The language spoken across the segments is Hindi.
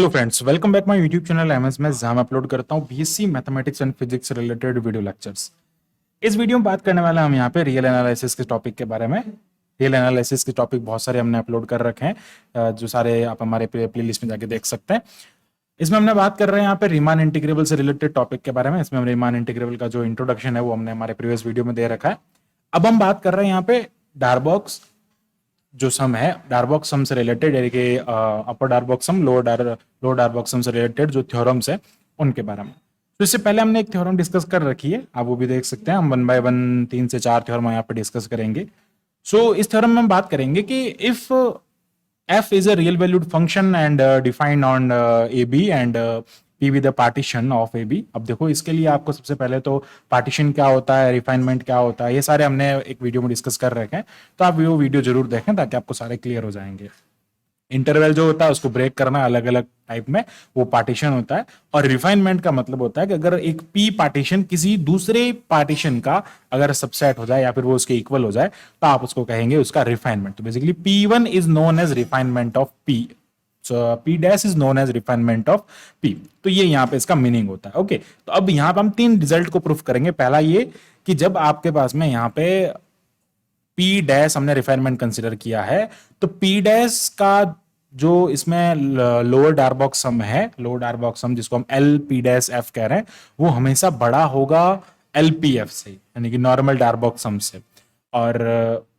Hello friends, welcome back my YouTube channel MS में, जहां मैं अपलोड करता हूं BSc mathematics and physics related video lectures. इस वीडियो में बात करने वाला हम यहां पे रियल एनालिसिस के टॉपिक के बारे में। रियल एनालिसिस के टॉपिक बहुत सारे हमने अपलोड कर रखे हैं, जो सारे आप हमारे प्ले लिस्ट में जाके देख सकते हैं। इसमें हमने बात कर रहे हैं यहाँ पे रीमान इंटीग्रेबल से रिलेटेड टॉपिक के बारे में। इसमें हम रीमान इंटीग्रेबल का जो इंट्रोडक्शन है वो हमने हमारे प्रीवियस वीडियो में दे रखा है। अब हम बात कर रहे हैं यहाँ पे डार्बॉक्स जो सम है, डार्बॉक्स सम से रिलेटेड, यानी कि अपर डार्बॉक्स सम, लोअर डार्बॉक्स सम से रिलेटेड जो थ्योरम्स है उनके बारे में। तो इससे पहले हमने एक थ्योरम डिस्कस कर रखी है, आप वो भी देख सकते हैं। हम 1 बाय 1 3 से 4 थ्योरम यहाँ पे डिस्कस करेंगे। इस थ्योरम में हम बात करेंगे कि if f is a real valued function and defined on ab and p with the partition of ab। अब देखो, इसके लिए आपको सबसे पहले तो पार्टीशन क्या होता है, रिफाइनमेंट क्या होता है, ये सारे हमने एक वीडियो में डिस्कस कर रखे हैं। तो आप वो वीडियो जरूर देखें ताकि आपको सारे क्लियर हो जाएंगे। इंटरवल जो होता है उसको ब्रेक करना अलग अलग टाइप में, वो पार्टीशन होता है। और रिफाइनमेंट का मतलब होता है कि अगर एक पी पार्टीशन किसी दूसरे पार्टीशन का अगर सबसेट हो जाए या फिर वो उसके इक्वल हो जाए तो आप उसको कहेंगे उसका रिफाइनमेंट। तो basically P1 is known as refinement of P, P dash is known as refinement of P। तो ये यहाँ पे इसका मीनिंग होता है। ओके, तो अब यहाँ पे हम 3 रिजल्ट को प्रूफ करेंगे। पहला ये कि जब आपके पास में यहाँ पे P डैश हमने रिफाइनमेंट कंसिडर किया है तो P डैश का जो इसमें लोअर डार्बॉक्स सम है, लोअर डार्बॉक्स सम जिसको हम एल पी डैश एफ कह रहे हैं, वो हमेशा बड़ा होगा एलपीएफ से, यानी कि नॉर्मल डार्बॉक्स सम से। और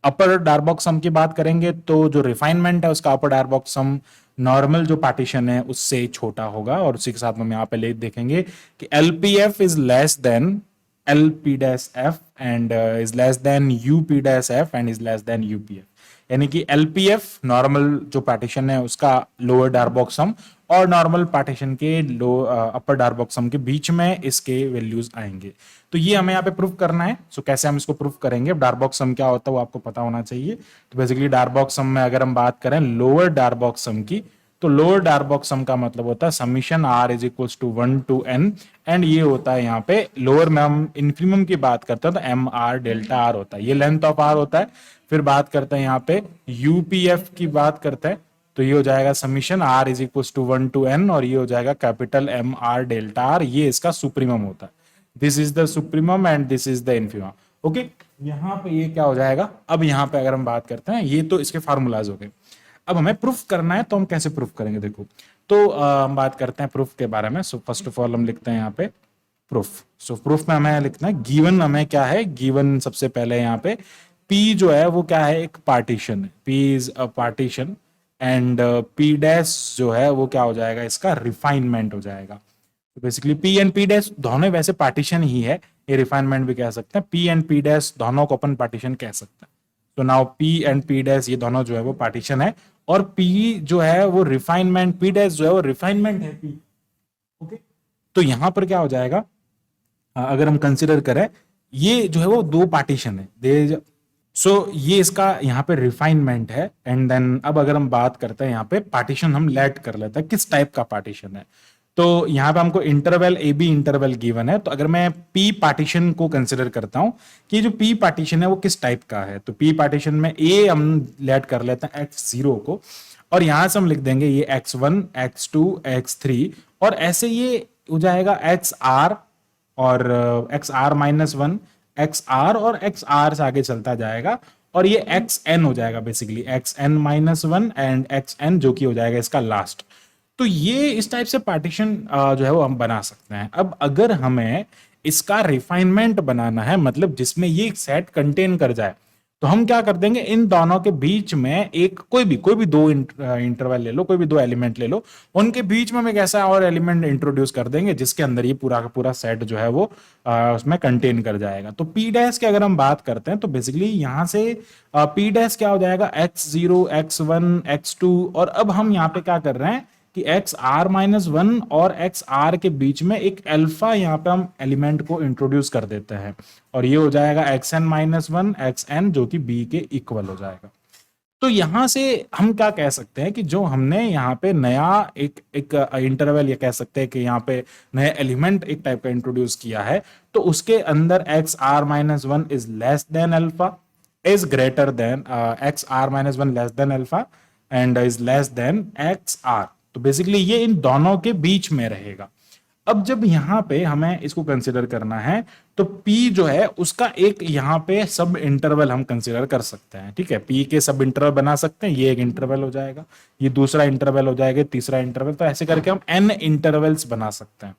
अपर डार्बॉक्स सम की बात करेंगे तो जो रिफाइनमेंट है उसका अपर डार्बॉक्स सम नॉर्मल जो पार्टीशन है उससे छोटा होगा। और उसी के साथ में हम यहाँ पे ले देखेंगे कि LPF is less then LP dash F and is less then UP dash F and is less then UPF. यानी कि एलपीएफ नॉर्मल जो पार्टीशन है उसका लोअर डार्बॉक्स सम और नॉर्मल पार्टीशन के अपर डार्बॉक्स सम के बीच में इसके वैल्यूज आएंगे। तो ये हमें यहाँ पे प्रूफ करना है। कैसे हम इसको प्रूफ करेंगे, डार्बॉक्स सम क्या होता है वो आपको पता होना चाहिए। तो बेसिकली डार्बॉक्स सम में अगर हम बात करें लोअर डार्बॉक्स सम की, तो लोअर डार्बॉक्स सम का मतलब होता है summation r is equals to 1 to n, and ये होता है यहाँ पे लोअर में हम इन्फिमम की बात करते हैं तो एम आर डेल्टा आर होता है, ये लेंथ ऑफ r होता है। फिर बात करते हैं यहाँ पे यूपीएफ की बात करते हैं तो ये हो जाएगा summation r is equals to 1 to n और ये हो जाएगा capital M R delta R, ये इसका सुप्रीमम होता है। This is the supremum and this is the infimum. Okay, यहाँ पे ये क्या हो जाएगा। अब यहाँ पे अगर हम बात करते हैं, ये तो इसके फार्मूलाज हो गए। अब हमें प्रूफ करना है तो हम कैसे प्रूफ करेंगे, देखो। तो हम बात करते हैं प्रूफ के बारे में। फर्स्ट ऑफ ऑल हम लिखते हैं यहाँ पे प्रूफ। प्रूफ में हमें लिखना है गिवन, हमें क्या है गिवन। सबसे पहले यहाँ पे P जो है वो क्या है, एक पार्टीशन है। P is a partition and P dash जो है वो क्या हो जाएगा, इसका रिफाइनमेंट हो जाएगा। तो basically P and P dash दोनों वैसे पार्टीशन ही है, ये रिफाइनमेंट भी कह सकते हैं। P एंड P डैश दोनों को अपन पार्टीशन कह सकते हैं। तो now P and P dash ये दोनों जो है वो पार्टीशन है और P जो है वो रिफाइनमेंट, P डैश जो है वो रिफाइनमेंट है P। ओके, तो यहां पर क्या हो जाएगा, अगर हम कंसिडर करें ये जो है वो 2 पार्टीशन है। ये इसका यहाँ पे रिफाइनमेंट है। एंड देन अब अगर हम बात करते हैं यहाँ पे पार्टीशन, हम लेट कर लेते हैं किस टाइप का पार्टीशन है। तो यहाँ पे हमको interval A B interval given है। तो अगर मैं पी पार्टीशन को कंसिडर करता हूँ कि जो पी पार्टीशन है वो किस टाइप का है, तो पी पार्टीशन में ए हम लेट कर लेते हैं x0 को, और यहां से हम लिख देंगे ये x1 x2 x3, और ऐसे ये हो जाएगा xr और xr-1 xr और xr से आगे चलता जाएगा और ये xn हो जाएगा, बेसिकली xn-1 एंड xn जो कि हो जाएगा इसका लास्ट। तो ये इस टाइप से पार्टीशन जो है वो हम बना सकते हैं। अब अगर हमें इसका रिफाइनमेंट बनाना है, मतलब जिसमें ये सेट कंटेन कर जाए, तो हम क्या कर देंगे, इन दोनों के बीच में एक कोई भी 2 इंटरवल ले लो, कोई भी 2 एलिमेंट ले लो, उनके बीच में हम एक ऐसा और एलिमेंट इंट्रोड्यूस कर देंगे जिसके अंदर ये पूरा का पूरा सेट जो है वो उसमें कंटेन कर जाएगा। तो पी डैश की अगर हम बात करते हैं तो बेसिकली यहां से पी डैश क्या हो जाएगा, x0 x1 x2, और अब हम यहाँ पे क्या कर रहे हैं कि xr-1 और xr के बीच में एक अल्फा यहाँ पे हम एलिमेंट को इंट्रोड्यूस कर देते हैं और ये हो जाएगा xn-1 xn जो कि b के इक्वल हो जाएगा। तो यहां से हम क्या कह सकते हैं कि जो हमने यहाँ पे नया एक इंटरवल, ये कह सकते हैं कि यहाँ पे नया एलिमेंट एक टाइप का इंट्रोड्यूस किया है, तो उसके अंदर xr-1 is less then alpha, is greater than xr-1 less than alpha and is less then xr। तो बेसिकली ये इन दोनों के बीच में रहेगा। अब जब यहां पे हमें इसको कंसिडर करना है तो P जो है उसका एक यहां पे सब इंटरवल हम कंसिडर कर सकते हैं, ठीक है। P के सब इंटरवल बना सकते हैं, ये एक इंटरवल हो जाएगा, ये दूसरा इंटरवल हो जाएगा, तीसरा इंटरवल, तो ऐसे करके हम n इंटरवल्स बना सकते हैं।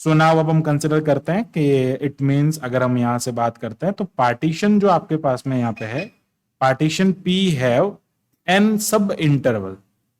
सो नाउ अब हम कंसिडर करते हैं कि इट मींस अगर हम यहां से बात करते हैं तो पार्टीशन जो आपके पास में यहां पे है, पार्टीशन P हैव n सब इंटरवल,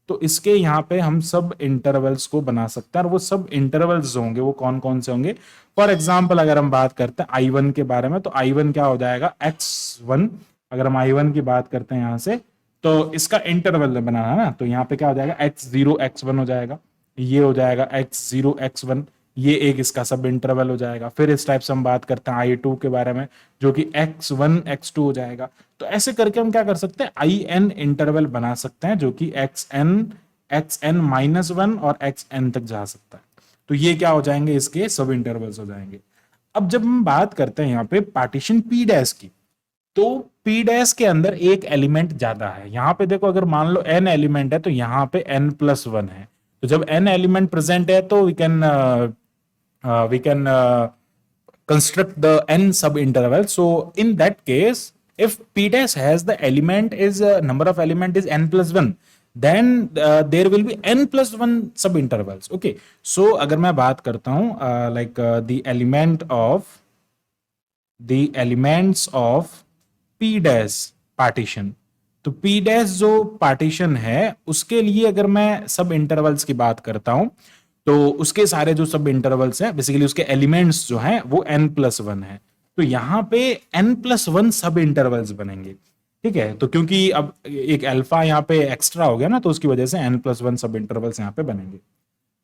तो इसके यहाँ पे हम सब इंटरवल्स को बना सकते हैं और वो सब इंटरवल्स होंगे वो कौन कौन से होंगे। फॉर एग्जाम्पल अगर हम बात करते हैं I1 के बारे में, तो I1 क्या हो जाएगा x1। अगर हम I1 की बात करते हैं यहां से, तो इसका इंटरवल बनाना है ना, तो यहाँ पे क्या हो जाएगा x0 x1 हो जाएगा, ये हो जाएगा x0 x1, ये एक इसका सब इंटरवल हो जाएगा। फिर इस टाइप से हम बात करते हैं I2 के बारे में, जो कि x1 x2 हो जाएगा। तो ऐसे करके हम क्या कर सकते हैं, in इंटरवल बना सकते हैं जो कि xn -1 और xn तक जा सकता है। तो ये क्या हो जाएंगे, इसके सब इंटरवल्स हो जाएंगे। अब जब हम बात करते हैं यहाँ पे पार्टीशन P डैश की, तो P डैश के अंदर एक एलिमेंट ज्यादा है। यहाँ पे देखो अगर मान लो n एलिमेंट है तो यहाँ पे n+1 है। तो जब n एलिमेंट प्रेजेंट है तो we can construct the n sub interval. So in that case, if P dash has the element is number of element is n+1, then there will be n+1 sub intervals. Okay, so अगर मैं बात करता हूँ like the elements of P dash partition, तो P dash जो पार्टीशन है उसके लिए अगर मैं सब इंटरवल्स की बात करता हूं तो उसके सारे जो सब इंटरवल्स हैं बेसिकली उसके एलिमेंट्स जो हैं वो n+1 है। तो यहां पे n+1 सब इंटरवल्स बनेंगे, ठीक है। तो क्योंकि अब एक अल्फा यहाँ पे एक्स्ट्रा हो गया ना, तो उसकी वजह से n+1 सब इंटरवल्स यहाँ पे बनेंगे।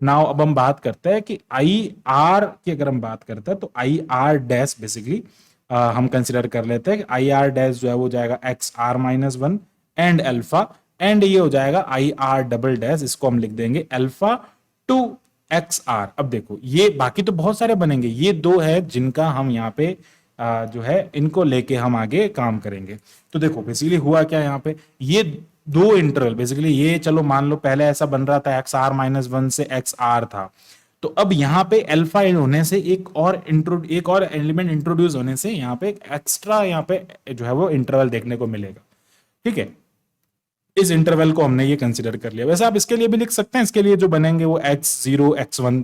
नाउ अब हम बात करते हैं कि IR की अगर हम बात करते हैं तो IR डैश बेसिकली हम कंसिडर कर लेते हैं कि IR डैश जो है वो जाएगा XR-1 एंड अल्फा, एंड ये हो जाएगा IR डबल डैश, इसको हम लिख देंगे अल्फा टू XR। अब देखो ये बाकी तो बहुत सारे बनेंगे, ये दो है जिनका हम यहाँ पे जो है इनको लेके हम आगे काम करेंगे। तो देखो बेसिकली हुआ क्या यहाँ पे, ये दो इंटरवल बेसिकली ये चलो मान लो पहले ऐसा बन रहा था XR-1 से XR था, तो अब यहाँ पे अल्फा होने से एक और एलिमेंट इंट्रोड्यूस होने से यहाँ पे एक एक्स्ट्रा यहाँ पे जो है वो इंटरवल देखने को मिलेगा, ठीक है। इस इंटरवल को हमने ये कंसिडर कर लिया। वैसे आप इसके लिए भी लिख सकते हैं, इसके लिए जो बनेंगे वो x0 x1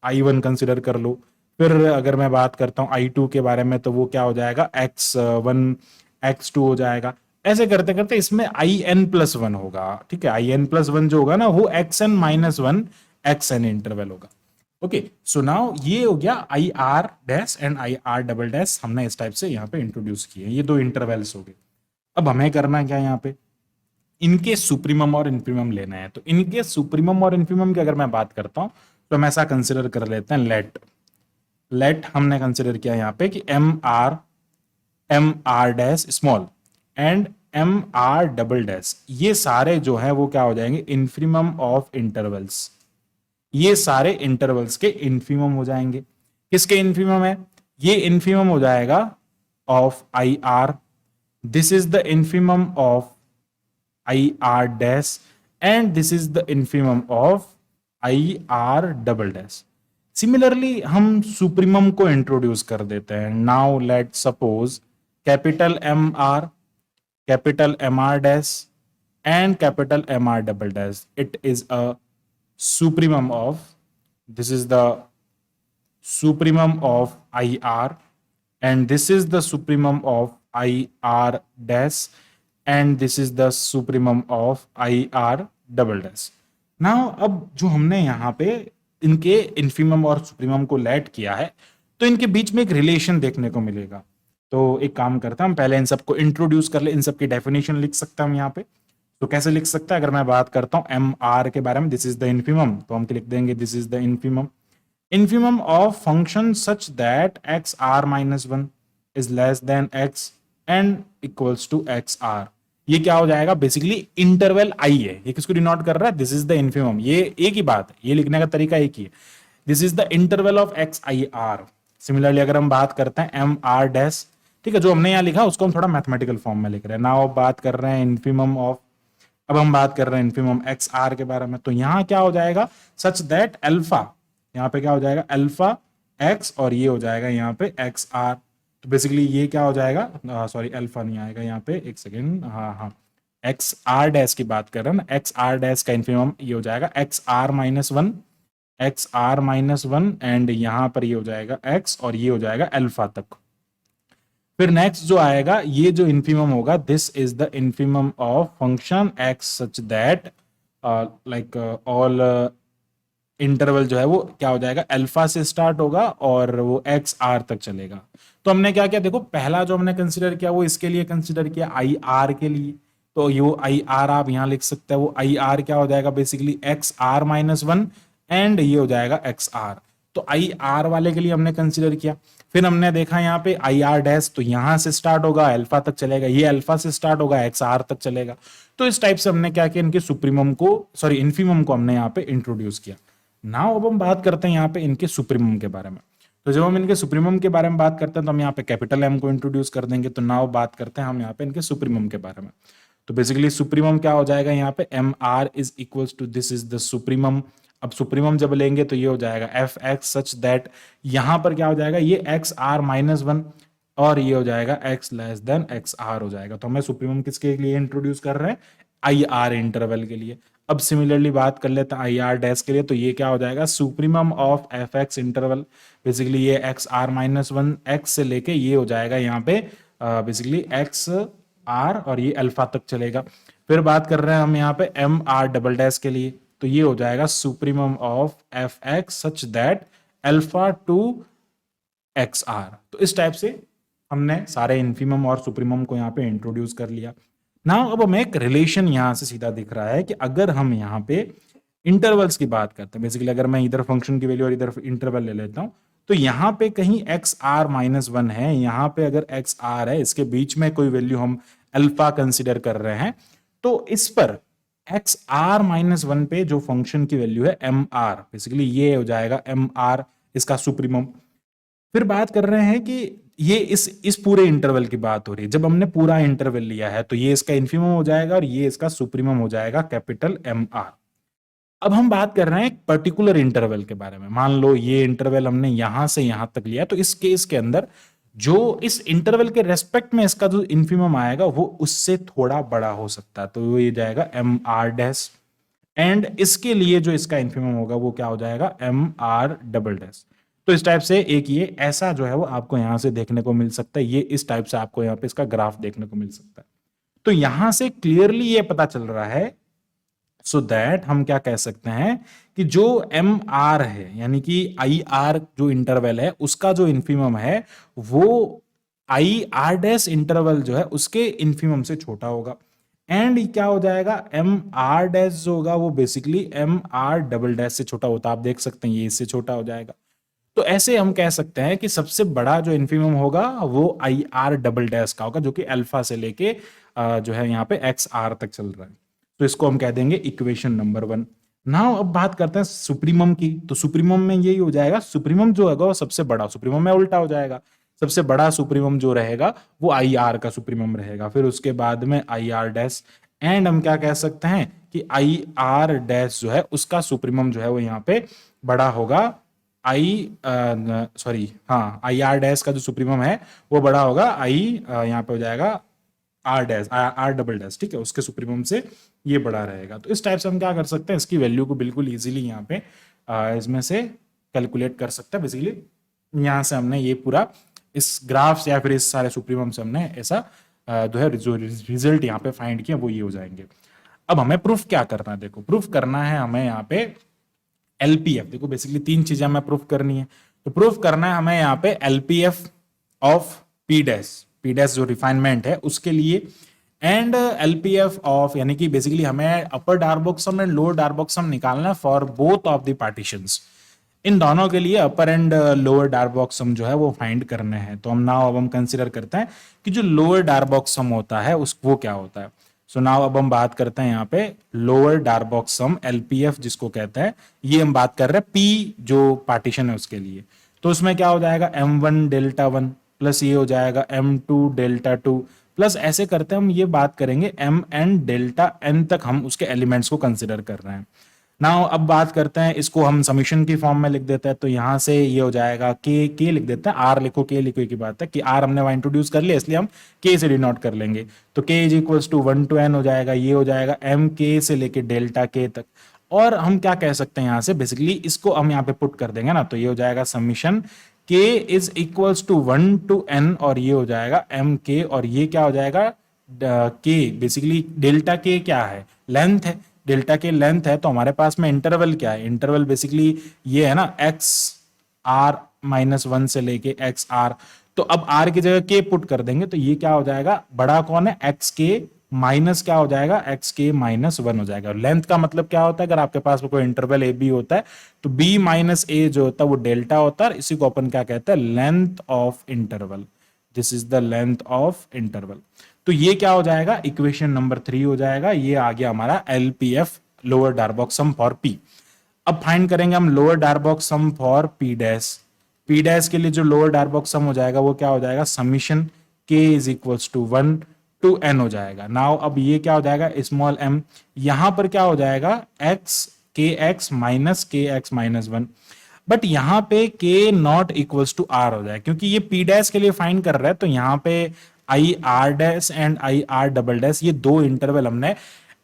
I1 कंसिडर कर लो। फिर अगर मैं बात करता हूं I2 के बारे में तो वो क्या हो जाएगा x1 x2 हो जाएगा। ऐसे करते करते इसमें in+1 होगा, ठीक है। in+1 जो होगा ना वो xn-1 xn इंटरवल होगा। ओके, सो नाउ ये हो गया IR dash and IR double dash, हमने इस टाइप से यहाँ पे इंट्रोड्यूस किए, ये दो इंटरवल्स हो गए। अब हमें करना क्या यहाँ पे, इनके सुप्रीमम और इन्फीमम लेना है। तो इनके सुप्रीमम और इन्फीमम की अगर मैं बात करता हूं तो हम ऐसा कंसिडर कर लेते हैं, लेट हमने कंसिडर किया यहाँ पे कि M R dash small and MR double dash, ये सारे जो है वो क्या हो जाएंगे, इन्फीमम ऑफ इंटरवल्स। ये सारे इंटरवल्स के इन्फीमम हो जाएंगे। किसके इन्फीमम है, ये इन्फीमम हो जाएगा of IR, this is the infimum of IR dash and this is the infimum of IR double dash। Similarly हम सुप्रीमम को इंट्रोड्यूस कर देते हैं। Now let suppose capital MR dash and capital MR double dash, it is a supremum of, this is the supremum of IR and this is the supremum of IR dash and this is the supremum of IR double dash। Now अब जो हमने यहाँ पे इनके इन्फीमम और सुप्रीमम को लेट किया है तो इनके बीच में एक रिलेशन देखने को मिलेगा। तो एक काम करता हम पहले इन सबको इंट्रोड्यूस कर ले, इन सब की डेफिनेशन लिख सकता हूं यहाँ पे। तो कैसे लिख सकता है, अगर मैं बात करता हूँ MR के बारे में, दिस इज द इन्फीमम, तो हम लिख देंगे this is the infimum of function such that XR-1 is less than x and equals to XR। ये क्या हो जाएगा, बेसिकली इंटरवल I है, ये किसको डिनोट कर रहा है, दिस इज द इन्फीमम, ये एक ही बात है, ये लिखने का तरीका एक ही है, this is the interval of XIR। Similarly अगर हम बात करते हैं MR डैश, ठीक है, जो हमने यहाँ लिखा उसको हम थोड़ा मैथमेटिकल फॉर्म में लिख रहे हैं। नाउ बात कर रहे हैं इन्फीमम ऑफ, अब हम बात कर रहे हैं इन्फीमम एक्स आर के बारे में, तो यहाँ क्या हो जाएगा, सच दैट अल्फा, यहाँ पे क्या हो जाएगा अल्फा एक्स और ये हो जाएगा यहाँ पे एक्स आर। तो बेसिकली ये क्या हो जाएगा, सॉरी अल्फा नहीं आएगा यहाँ पे, एक सेकेंड, हाँ हाँ, एक्स आर डैश की बात कर रहे हैं ना, एक्स आर डैश का इन्फीमम ये हो जाएगा x are minus one, X are minus one, and यहाँ पर ये हो जाएगा एक्स और ये हो जाएगा अल्फा तक। फिर नेक्स्ट जो आएगा, ये जो इन्फीमम होगा, this is the infimum of function x such that like all interval जो है वो क्या हो जाएगा, अल्फा से स्टार्ट होगा और वो एक्स आर तक चलेगा। तो हमने क्या किया, देखो पहला जो हमने कंसिडर किया वो इसके लिए कंसिडर किया आई आर के लिए, तो ये आई आर आप यहां लिख सकते हैं, वो आई आर क्या हो जाएगा basically X are minus one, and ये हो जाएगा एक्स आर। तो आई आर वाले के लिए हमने कंसिडर किया। फिर हमने देखा यहाँ पे आई आर डैश, तो यहां से स्टार्ट होगा अल्फा तक चलेगा, ये अल्फा से स्टार्ट होगा एक्स आर तक चलेगा। तो इस टाइप से हमने क्या किया, इनके सुप्रीमम को, सॉरी इन्फीमम को हमने यहाँ पे इंट्रोड्यूस किया। नाउ अब हम बात करते हैं यहाँ पे इनके सुप्रीमम के बारे में। तो जब हम इनके सुप्रीमम के बारे में बात करते हैं तो हम यहाँ पे कैपिटल एम को इंट्रोड्यूस कर देंगे। तो नाउ बात करते हैं हम यहाँ पे इनके सुप्रीमम के बारे में। तो बेसिकली सुप्रीमम क्या हो जाएगा, यहाँ पे M R is equals to this is the supremum. अब सुप्रीमम जब लेंगे तो ये हो जाएगा एफ एक्स सच दैट, यहां पर क्या हो जाएगा, ये एक्स आर माइनस वन और ये हो जाएगा X less than X R हो जाएगा। तो हमें सुप्रीमम किसके लिए इंट्रोड्यूस कर रहे हैं, आई आर इंटरवल के लिए। अब सिमिलरली बात कर लेते हैं आई आर डैश के लिए, तो ये क्या हो जाएगा, supremum of F X interval. Basically ये X are minus one X से लेके ये हो जाएगा यहाँ पे बेसिकली एक्स आर और ये अल्फा तक चलेगा। फिर बात कर रहे हैं हम यहाँ पे एम आर डबल डैश के लिए, तो ये हो जाएगा supremum of F X such that alpha to X R. तो इस टाइप से हमने सारे इन्फीमम और सुप्रीमम को यहाँ पे इंट्रोड्यूस कर लिया। नाउ अब हमें एक रिलेशन यहां से सीधा दिख रहा है कि अगर हम यहाँ पे इंटरवल्स की बात करते हैं, बेसिकली अगर मैं इधर फंक्शन की वैल्यू और इधर इंटरवल ले लेता हूं, तो यहाँ पे कहीं एक्स आर माइनस वन है, यहाँ पे अगर एक्स आर है, इसके बीच में कोई वैल्यू हम अल्फा कंसिडर कर रहे हैं, तो इस पर एक्स आर माइनस वन पे जो फंक्शन की वैल्यू है एम आर, बेसिकली ये हो जाएगा एम आर इसका सुप्रीमम। फिर बात कर रहे हैं कि ये इस पूरे इंटरवल की बात हो रही है, जब हमने पूरा इंटरवल लिया है तो ये इसका इन्फीमम हो जाएगा और ये इसका सुप्रीमम हो जाएगा कैपिटल एम आर। अब हम बात कर रहे हैं एक पर्टिकुलर इंटरवल के बारे में। मान लो ये इंटरवल हमने यहां से यहां तक लिया, तो इस केस के अंदर जो इस इंटरवल के रेस्पेक्ट में इसका जो इन्फीमम आएगा वो उससे थोड़ा बड़ा हो सकता है, तो ये जाएगा एम आर डैश, एंड इसके लिए जो इसका इन्फीमम होगा वो क्या हो जाएगा, एम आर डबल डैश। तो इस टाइप से एक ये ऐसा जो है वो आपको यहां से देखने को मिल सकता है, ये इस टाइप से आपको यहाँ पे इसका ग्राफ देखने को मिल सकता है। तो यहां से क्लियरली ये पता चल रहा है, सो दैट हम क्या कह सकते हैं कि जो एम आर है, यानी कि आई आर जो इंटरवल है उसका जो इन्फीमम है वो आई आर डैश इंटरवल जो है उसके इन्फीमम से छोटा होगा, एंड क्या हो जाएगा, एम आर डैश जो होगा वो basically M R double dash से छोटा होता है। आप देख सकते हैं ये इससे छोटा हो जाएगा। तो ऐसे हम कह सकते हैं कि सबसे बड़ा जो इन्फीमम होगा वो आई आर डबल डैश का होगा, जो कि अल्फा से लेके जो है यहाँ पे एक्स आर तक चल रहा है। तो इसको हम कह देंगे इक्वेशन नंबर वन। नाउ अब बात करते हैं सुप्रीमम की। तो सुप्रीमम में यही हो जाएगा, सुप्रीमम जो होगा वो सबसे बड़ा, सुप्रीमम में उल्टा हो जाएगा, सबसे बड़ा सुप्रीमम जो रहेगा वो आई आर का सुप्रीमम रहेगा, फिर उसके बाद में आई आर डैश, एंड हम क्या कह सकते हैं कि आई आर डैश जो है उसका सुप्रीमम जो है वो यहाँ पे बड़ा होगा आई आर डैश का जो सुप्रीमम है वो बड़ा होगा आई यहाँ पे हो जाएगा R dash, R double dash, ठीक है, उसके सुप्रीमम से ये बड़ा रहेगा। तो इस टाइप से हम क्या कर सकते हैं, इसकी वैल्यू को बिल्कुल इजीली यहाँ पे इसमें से कैलकुलेट कर सकते हैं। बेसिकली यहाँ से हमने ये पूरा इस ग्राफ से या फिर इस सारे सुप्रीमम से हमने ऐसा जो है जो रिजल्ट यहाँ पे फाइंड किया वो ये हो जाएंगे। अब हमें प्रूफ क्या करना है, देखो प्रूफ करना है हमें यहाँ पे एलपीएफ। देखो बेसिकली तीन चीजें हमें प्रूफ करनी है। तो प्रूफ करना है हमें यहाँ पे एलपीएफ ऑफ पी डैश जो रिफाइनमेंट है उसके लिए, एंड एलपीएफ ऑफ, यानी कि बेसिकली हमें अपर डार्बोक्स सम एंड लोअर डार्बोक्स सम निकालना है for both of the partitions. इन दोनों के लिए अपर एंड लोअर डार्बोक्स सम जो है वो फाइंड करने हैं। तो हम नाउ अब हम कंसीडर करते हैं कि जो लोअर डार्बोक्स सम होता है उस वो क्या होता है। सो नाउ अब हम बात करते हैं यहाँ पे लोअर डार्बोक्स सम एलपीएफ जिसको कहते हैं, ये हम बात कर रहे हैं पी जो पार्टीशन है उसके लिए। तो उसमें क्या हो जाएगा, M1 डेल्टा 1 प्लस ये हो जाएगा M2 डेल्टा 2 प्लस ऐसे करते हम ये बात करेंगे m n डेल्टा n तक हम उसके एलिमेंट्स को कंसिडर कर रहे हैं। नाउ अब बात करते हैं, इसको हम समीशन की फॉर्म में लिख देते हैं, तो यहां से ये हो जाएगा के लिख देते हैं, आर लिखो के लिखो की बात है कि आर हमने वहां इंट्रोड्यूस कर लिया इसलिए हम के से डिनोट कर लेंगे। तो K is equals to 1 to n हो जाएगा, ये हो जाएगा एम के से लेके डेल्टा के तक। और हम क्या कह सकते हैं यहां से, बेसिकली इसको हम यहाँ पे पुट कर देंगे ना, तो ये हो जाएगा summation K is equals to 1 to n, और ये हो जाएगा एम के, और ये क्या हो जाएगा के, बेसिकली डेल्टा के क्या है, लेंथ है, डेल्टा के लेंथ है। तो हमारे पास में इंटरवल क्या है, इंटरवल बेसिकली ये है ना एक्स आर -1 से लेके एक्स आर। तो अब आर की जगह के पुट कर देंगे, तो ये क्या हो जाएगा, बड़ा कौन है, एक्स के माइनस क्या हो जाएगा, एक्स के -1 हो जाएगा। लेंथ का मतलब क्या होता है, अगर आपके पास में कोई इंटरवल ए बी होता है तो बी माइनस ए जो होता है वो डेल्टा होता है, इसी को अपन क्या कहते हैं, length of interval. This is the length of interval. तो ये क्या हो जाएगा, इक्वेशन नंबर 3 हो जाएगा। ये आ गया हमारा LPF, lower Darboux sum for P. अब फाइंड करेंगे हम lower Darboux sum for P dash. P dash के लिए जो लोअर डार्बॉक्स सम हो जाएगा वो क्या हो जाएगा, summation K is equals to 1 to n हो जाएगा। नाउ अब ये क्या हो जाएगा, स्मॉल m, यहां पर क्या हो जाएगा, x K X minus K X -1, but यहां पे k not equals to r हो जाए, क्योंकि ये p डैश के लिए फाइंड कर रहा है। तो यहां पे I R dash and I R double dash, ये दो इंटरवल हमने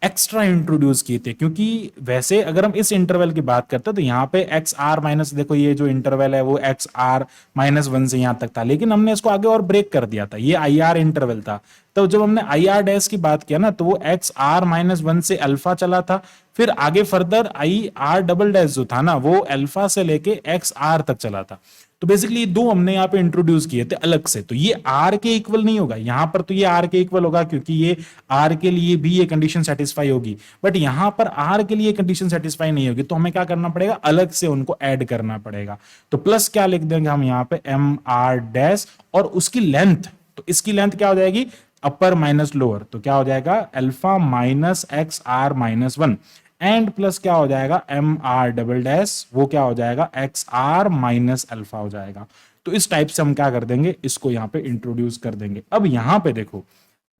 एक्स्ट्रा इंट्रोड्यूस किए थे, क्योंकि वैसे अगर हम इस इंटरवल की बात करते हैं तो यहाँ पे एक्स आर माइनस, देखो ये जो इंटरवल है वो एक्स आर -1 से यहाँ तक था, लेकिन हमने इसको आगे और ब्रेक कर दिया था, ये आई आर इंटरवल था। तो जब हमने आई आर डैश की बात किया ना, तो वो एक्स आर -1 से अल्फा चला था, फिर आगे further I R double dash जो था ना वो अल्फा से लेके एक्स आर तक चला था। तो बेसिकली दो हमने यहाँ पे इंट्रोड्यूस किए थे अलग से, तो ये आर के इक्वल नहीं होगा यहां पर, तो ये आर के इक्वल होगा क्योंकि ये आर के लिए भी ये कंडीशन सेटिस्फाई होगी, बट यहां पर आर के लिए कंडीशन सेटिस्फाई नहीं होगी, तो हमें क्या करना पड़ेगा, अलग से उनको ऐड करना पड़ेगा। तो प्लस क्या लिख देंगे हम यहाँ पे, एम आर डैश, और उसकी लेंथ, तो इसकी लेंथ क्या हो जाएगी, अपर माइनस लोअर, तो क्या हो जाएगा alpha minus x R -1, and plus क्या हो जाएगा एम आर डबल डैश, वो क्या हो जाएगा एक्स आर माइनस अल्फा हो जाएगा। तो इस टाइप से हम क्या कर देंगे, इसको यहाँ पे इंट्रोड्यूस कर देंगे। अब यहाँ पे देखो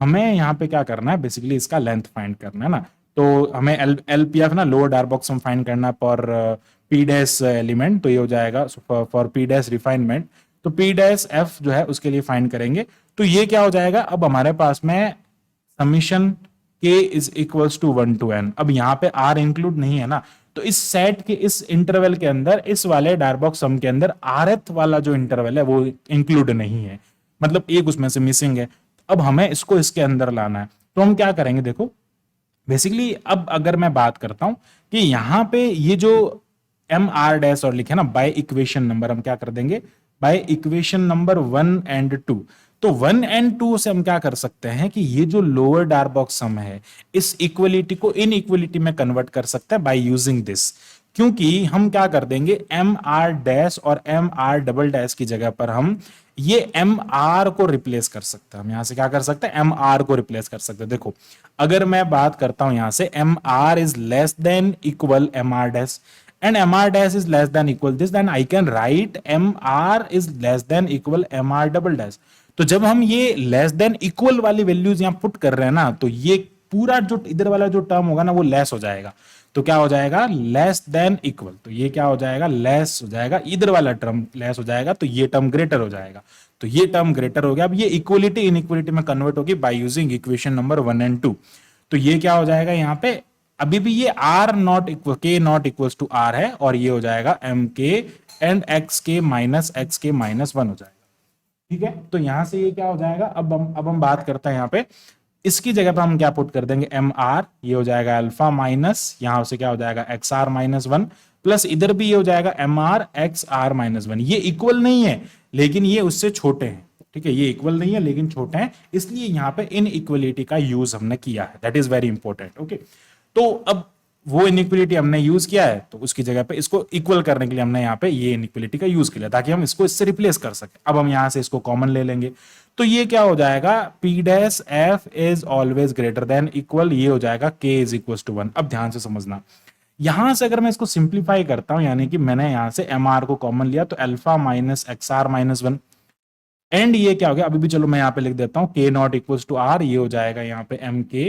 हमें यहाँ पे क्या करना है, बेसिकली इसका लेंथ फाइंड करना है ना, तो हमें एलपीएफ ना लोअर डार्बॉक्स हम फाइंड करना फॉर पी डैश एलिमेंट, तो ये हो जाएगा फॉर पी डैश रिफाइनमेंट, तो पी डैश एफ जो है उसके लिए फाइंड करेंगे। तो ये क्या हो जाएगा, अब हमारे पास में summation k is equals to 1 to n, अब यहां पे r इंक्लूड नहीं है ना, तो इस सेट के इस इंटरवल के अंदर, इस वाले डार्बॉक्स सम के अंदर rth वाला जो इंटरवल है वो इंक्लूड नहीं है, मतलब एक उसमें से मिसिंग है। अब हमें इसको इसके अंदर लाना है, तो हम क्या करेंगे, देखो बेसिकली अब अगर मैं बात करता हूं कि यहां पे ये जो एम आर डैश और लिखे ना बाय इक्वेशन नंबर, हम क्या कर देंगे, बाय इक्वेशन नंबर 1 and 2। तो 1 and 2 से हम क्या कर सकते हैं कि ये जो लोअर डार्बॉक्स सम है इस इक्वलिटी को इन इक्वलिटी में कन्वर्ट कर सकते हैं बाय यूजिंग दिस, क्योंकि हम क्या कर देंगे, एम आर डैश और एम आर डबल डैश की जगह पर हम ये एम आर को रिप्लेस कर सकते हैं। हम यहां से क्या कर सकते हैं, एम आर को रिप्लेस कर सकते हैं। देखो अगर मैं बात करता हूं यहां से, M R is less than equal M R dash and mr dash is less than equal this, then I can write mr is less than equal mr double dash। तो जब हम ये लेस देन इक्वल वाली वैल्यूज यहां पुट कर रहे हैं ना, तो ये पूरा जो इधर वाला जो टर्म होगा ना वो लेस हो जाएगा, तो क्या हो जाएगा, लेस देन इक्वल, तो ये क्या हो जाएगा, लेस हो जाएगा, इधर वाला टर्म लेस हो जाएगा, तो ये टर्म ग्रेटर हो जाएगा, तो ये टर्म ग्रेटर हो गया। अब ये इक्वलिटी इनइक्वलिटी में कन्वर्ट होगी by using equation number 1 and 2। तो ये क्या हो जाएगा, यहाँ पे अभी भी ये आर नॉट इक्वल, के नॉट इक्वल टू आर है, और ये हो जाएगा एम के एंड एक्स के -1 हो जाएगा। ठीक है, तो यहां से ये क्या हो जाएगा, अब हम बात करते हैं यहाँ पे, इसकी जगह पे हम क्या पुट कर देंगे, एम आर, ये हो जाएगा अल्फा माइनस, यहां से क्या हो जाएगा एक्स आर -1, प्लस इधर भी ये हो जाएगा एम आर एक्स आर -1। ये इक्वल नहीं है लेकिन ये उससे छोटे हैं, ठीक है, ये इक्वल नहीं है लेकिन छोटे हैं, इसलिए यहाँ पे इन इक्वलिटी का यूज हमने किया है, that is very important. Okay, तो अब वो इनइक्वलिटी हमने यूज किया है, तो उसकी जगह पे इसको इक्वल करने के लिए हमने यहाँ पे ये इनइक्वलिटी का यूज किया ताकि हम इसको इससे रिप्लेस कर सके। अब हम यहाँ से इसको कॉमन ले लेंगे, तो ये क्या हो जाएगा, P dash F is always greater than equal, ये हो जाएगा के इज इक्वल टू 1। अब ध्यान से समझना, यहां से अगर मैं इसको सिंप्लीफाई करता हूं, यानी कि मैंने यहां से एम आर को कॉमन लिया, तो alpha minus x R -1, and ये क्या हो गया, अभी भी चलो मैं यहाँ पे लिख देता हूँ के नॉट इक्वल्स टू आर, ये हो जाएगा यहाँ पे एम के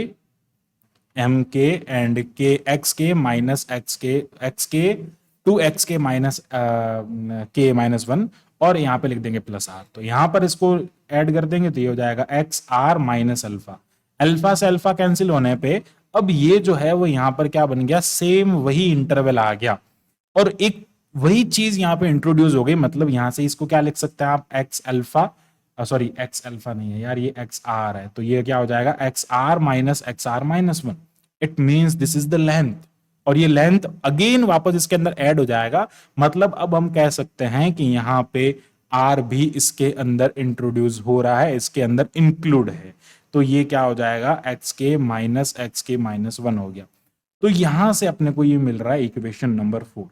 एंड के एक्स के माइनस एक्स के टू एक्स के माइनस के माइनस वन, और यहाँ पे लिख देंगे प्लस आर। तो यहाँ पर इसको ऐड कर देंगे तो ये हो जाएगा x are minus alpha. Alpha से अल्फा कैंसिल होने पे अब ये जो है वो यहाँ पर क्या बन गया, सेम वही इंटरवल आ गया, और एक वही चीज यहाँ पे इंट्रोड्यूस हो गई। मतलब यहां से इसको क्या लिख सकते हैं आप, x alpha, sorry x alpha नहीं है यार, ये एक्स आर है, तो ये क्या हो जाएगा x are minus x are minus one. It means this is the length, और ये लेंथ अगेन वापस इसके अंदर ऐड हो जाएगा। मतलब अब हम कह सकते हैं कि यहाँ पे आर भी इसके अंदर इंट्रोड्यूस हो रहा है, इसके अंदर इंक्लूड है। तो ये क्या हो जाएगा, एक्स के माइनस वन हो गया। तो यहां से अपने को ये मिल रहा है इक्वेशन नंबर 4।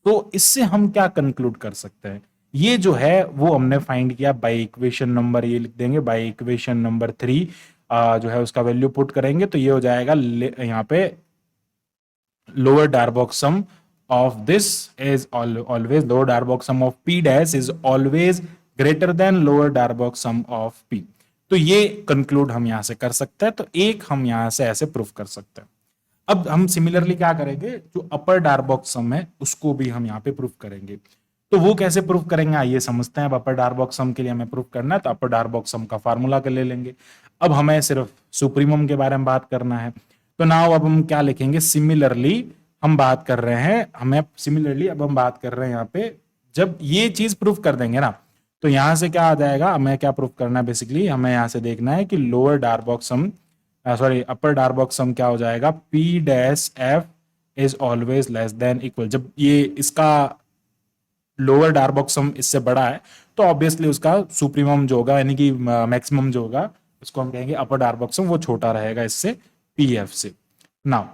तो इससे हम क्या कंक्लूड कर सकते हैं, ये जो है वो हमने फाइंड किया बाय इक्वेशन नंबर, ये लिख देंगे बाय इक्वेशन नंबर 3, जो है उसका वैल्यू पुट करेंगे तो ये हो जाएगा यहाँ पे lower Darboux sum of this is always, lower Darboux sum of P dash is always greater than lower Darboux sum of P. तो ये कंक्लूड हम यहां से कर सकते हैं, तो एक हम यहां से ऐसे प्रूफ कर सकते हैं। अब हम सिमिलरली क्या करेंगे, जो अपर डार्बोक सम है उसको भी हम यहाँ पे प्रूफ करेंगे। तो वो कैसे प्रूफ करेंगे आइए समझते हैं। अब अपर डार्बोक सम के लिए हमें प्रूफ करना है, तो अपर डार्बोक सम का फार्मूला कर ले लेंगे। अब हमें सिर्फ सुप्रीमम के बारे में बात करना है, तो नाउ अब हम क्या लिखेंगे, सिमिलरली हम बात कर रहे हैं, हमें सिमिलरली अब हम बात कर रहे हैं यहाँ पे, जब ये चीज प्रूफ कर देंगे ना, तो यहां से क्या आ जाएगा, हमें क्या प्रूफ करना है, बेसिकली हमें यहां से देखना है कि लोअर डार्बोक सम, सॉरी अपर डार्बोक सम क्या हो जाएगा, P dash F is always less than equal. जब ये इसका लोअर डार्बोक सम इससे बड़ा है तो ऑब्वियसली उसका सुप्रीमम जो होगा, यानी कि मैक्सिमम जो होगा, उसको हम कहेंगे अपर डार्बोक सम, वो छोटा रहेगा इससे, पी एफ से। नाउ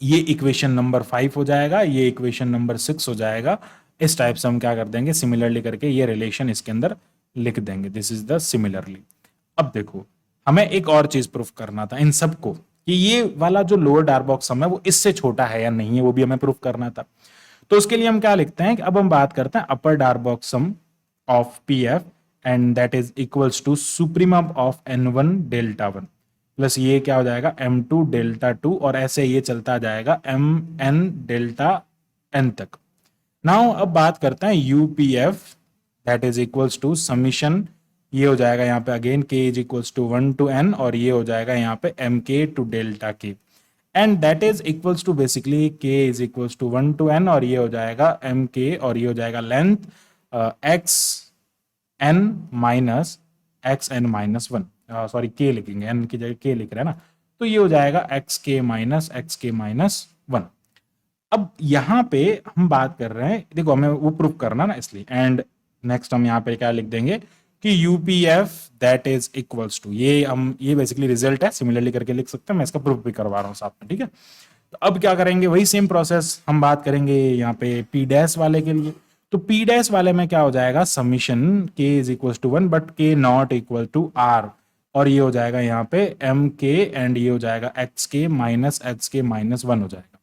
ये इक्वेशन नंबर 5 हो जाएगा, ये इक्वेशन नंबर 6 हो जाएगा। इस टाइप से हम क्या कर देंगे, सिमिलरली करके ये रिलेशन इसके अंदर लिख देंगे, दिस इज द सिमिलरली। अब देखो हमें एक और चीज प्रूफ करना था इन सबको, कि ये वाला जो लोअर डार्बोक सम है वो इससे छोटा है या नहीं है, वो भी हमें प्रूफ करना था। तो उसके लिए हम क्या लिखते हैं कि अब हम बात करते हैं upper Darboux sum of P F, and that is equals to supremum of N one delta one plus ये क्या हो जाएगा एम टू डेल्टा टू, और ऐसे ये चलता जाएगा एम एन डेल्टा एन तक। नाउ अब बात करते हैं UPF, that is equals to summation, ये हो जाएगा यहाँ पे again K is equals to 1 to N, और ये हो जाएगा यहाँ पे M K to delta K, and that is equals to basically K is equals to 1 to N, और ये हो जाएगा एम के, और ये हो जाएगा length X N minus X N minus one, sorry K लिखेंगे, एन की जगह के लिख रहे हैं ना, तो ये हो जाएगा एक्स के माइनस वन। अब यहाँ पे हम बात कर रहे हैं, देखो हमें वो प्रूफ करना ना इसलिए, एंड नेक्स्ट हम यहाँ पे क्या लिख देंगे कि UPF that is equals to, ये हम ये बेसिकली रिजल्ट है, सिमिलरली करके लिख सकते हैं, मैं इसका प्रूफ भी करवा रहा हूँ साथ में, ठीक है। तो अब क्या करेंगे, वही सेम प्रोसेस हम बात करेंगे यहाँ पे पी डैश वाले के लिए। तो पी डैश वाले में क्या हो जाएगा, summation K is equal to 1 but के नॉट इक्वल टू आर, और ये हो जाएगा यहाँ पे एम के, एंड ये हो जाएगा एक्स के माइनस वन हो जाएगा।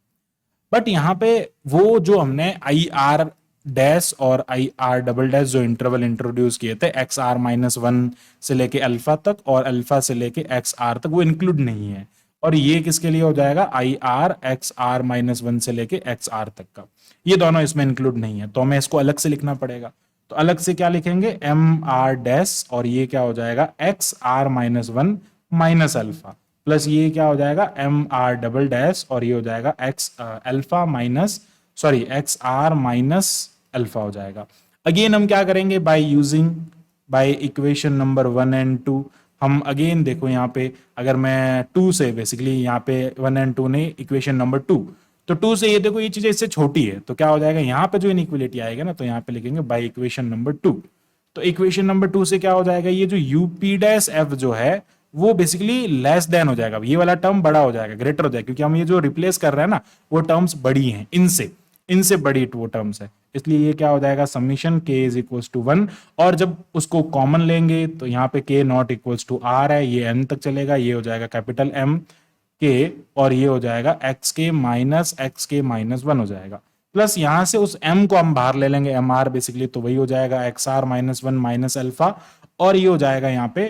बट यहाँ पे वो जो हमने आई आर डैश और आई आर डबल डैश जो इंटरवल इंट्रोड्यूस किए थे, एक्स आर माइनस वन से लेके अल्फा तक और अल्फा से लेके एक्स आर तक, वो इंक्लूड नहीं है। और ये किसके लिए हो जाएगा, i r x are minus one से लेके एक्स आर तक का, ये दोनों इसमें इंक्लूड नहीं है, तो हमें इसको अलग से लिखना पड़ेगा। तो अलग से क्या लिखेंगे, एम आर डैश, और ये क्या हो जाएगा x are minus one minus alpha, plus ये क्या हो जाएगा एम आर डबल डैश, और ये हो जाएगा x alpha minus sorry x are minus alpha हो जाएगा। अगेन हम क्या करेंगे, बाय इक्वेशन नंबर 1 एंड 2, हम अगेन देखो यहाँ पे अगर मैं 2 से बेसिकली यहाँ पे 1 एंड 2 ने इक्वेशन नंबर 2, तो 2 से ये देखो ये चीजें इससे छोटी है, तो क्या हो जाएगा यहाँ पे जो इनइक्वलिटी आएगा ना, तो यहाँ पे लिखेंगे बाय इक्वेशन नंबर 2। तो इक्वेशन नंबर 2 से क्या हो जाएगा, ये जो यूपी डैश एफ जो है वो बेसिकली लेस देन हो जाएगा, ये वाला टर्म बड़ा हो जाएगा, ग्रेटर हो जाएगा, क्योंकि हम ये जो रिप्लेस कर रहे हैं ना वो टर्म्स बड़ी हैं, इनसे बड़ी वो टर्म्स है, इसलिए ये क्या हो जाएगा summation K is equals to 1, और जब उसको कॉमन लेंगे तो यहाँ पे के नॉट इक्वल्स टू आर है, ये एन तक चलेगा, ये हो जाएगा कैपिटल एम के, और ये हो जाएगा एक्स के माइनस वन हो जाएगा, प्लस यहां से उस m को हम बाहर ले लेंगे, एम आर बेसिकली, तो वही हो जाएगा x are minus one minus alpha, और ये हो जाएगा यहाँ पे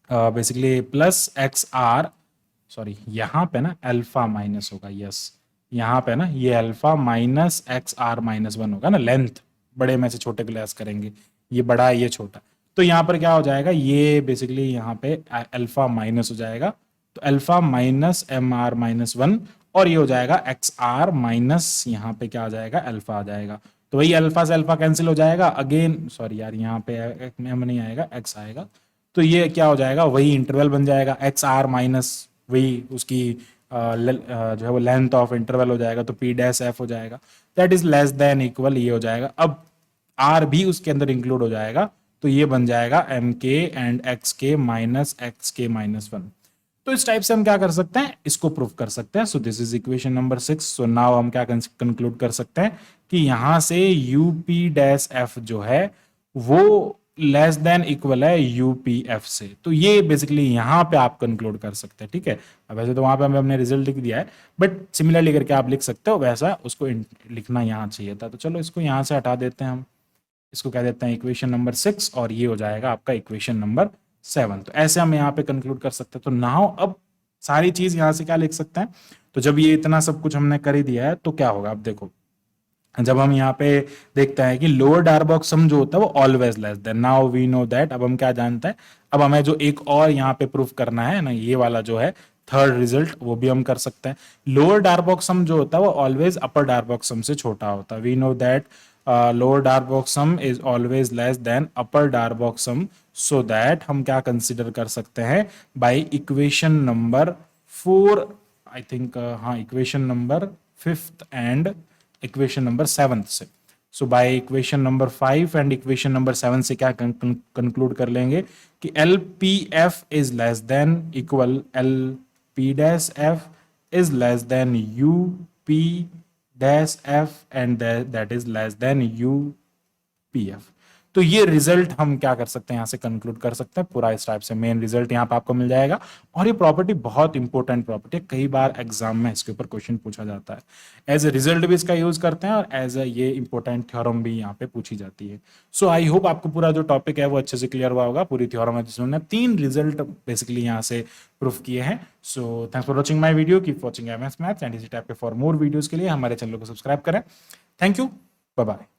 basically plus x r, sorry यहाँ पे ना अल्फा माइनस होगा, यस यहाँ पे ना ये alpha minus x are minus one होगा ना, लेंथ बड़े में से छोटे को लेस करेंगे, ये बड़ा है ये छोटा, तो यहाँ पर क्या हो जाएगा, ये बेसिकली यहाँ पे अल्फा माइनस हो जाएगा, तो alpha minus m r minus one, और ये हो जाएगा एक्स आर माइनस यहाँ पे क्या आ जाएगा, अल्फा आ जाएगा। तो वही अल्फा से अल्फा कैंसिल हो जाएगा, अगेन सॉरी यार यहाँ पे एम नहीं आएगा, एक्स आएगा, तो ये क्या हो जाएगा, वही इंटरवल बन जाएगा, एक्स आर माइनस वही उसकी जो है वो लेंथ ऑफ इंटरवल हो जाएगा, तो पी डैश एफ हो जाएगा, that is less than equal ये हो जाएगा। अब आर भी उसके अंदर इंक्लूड हो जाएगा, तो ये बन जाएगा एम के एंड एक्स के माइनस एक्स के माइनस वन। तो इस टाइप से हम क्या कर सकते हैं, इसको प्रूव कर सकते हैं। So this is equation number 6। So now हम क्या कंक्लूड कर सकते हैं कि यहां से यूपी डैश एफ जो है वो लेस देन इक्वल है यूपीएफ से, तो ये बेसिकली यहां पे आप कंक्लूड कर सकते हैं, ठीक है। अब वैसे तो वहां पे हमने रिजल्ट लिख दिया है, बट सिमिलरली करके आप लिख सकते हो, वैसा उसको लिखना यहां चाहिए था। तो चलो इसको यहां से हटा देते हैं, हम इसको कह देते हैं इक्वेशन नंबर 6, और ये हो जाएगा आपका इक्वेशन नंबर 7। तो ऐसे हम यहाँ पे कंक्लूड कर सकते हैं। तो नाउ अब सारी चीज यहां से क्या लिख सकते हैं, तो जब ये इतना सब कुछ हमने कर ही दिया है तो क्या होगा, अब देखो जब हम यहाँ पे देखते हैं कि लोअर डार्बॉक्स सम जो होता है वो always less than, now we know that, अब हम क्या जानते हैं, अब हमें जो एक और यहाँ पे प्रूफ करना है ना, ये वाला जो है थर्ड रिजल्ट, वो भी हम कर सकते हैं। लोअर डार्बॉक्स सम जो होता है वो ऑलवेज अपर डार्बॉक्स सम से छोटा होता है, we know that lower Darboux sum is always less than upper Darboux sum, so that हम क्या कंसिडर कर सकते हैं, by equation number 4 I think, हाँ equation number 5th and equation number 7th से। So by equation number 5 and equation number 7 से क्या कंक्लूड कर लेंगे कि L P F is less than equal L P dash F is less than U P dash F and that is less than U P F. तो ये रिजल्ट हम क्या कर सकते हैं, यहां से कंक्लूड कर सकते हैं पूरा, इस टाइप से मेन रिजल्ट यहां पे आपको मिल जाएगा। और ये प्रॉपर्टी बहुत इंपॉर्टेंट प्रॉपर्टी है, कई बार एग्जाम में इसके ऊपर क्वेश्चन पूछा जाता है, एज ए रिजल्ट भी इसका यूज करते हैं, और एज ए ये इंपॉर्टेंट थ्योरम भी यहाँ पे पूछी जाती है। सो आई होप आपको पूरा जो टॉपिक है वो अच्छे से क्लियर हुआ होगा, पूरी थ्योरम है जिसमें 3 रिजल्ट बेसिकली यहाँ से प्रूफ किए हैं। So thanks for watching my video, keep watching MS maths, and इसी टाइप के फॉर मोर वीडियोज के लिए हमारे चैनल को सब्सक्राइब करें। Thank you, bye bye.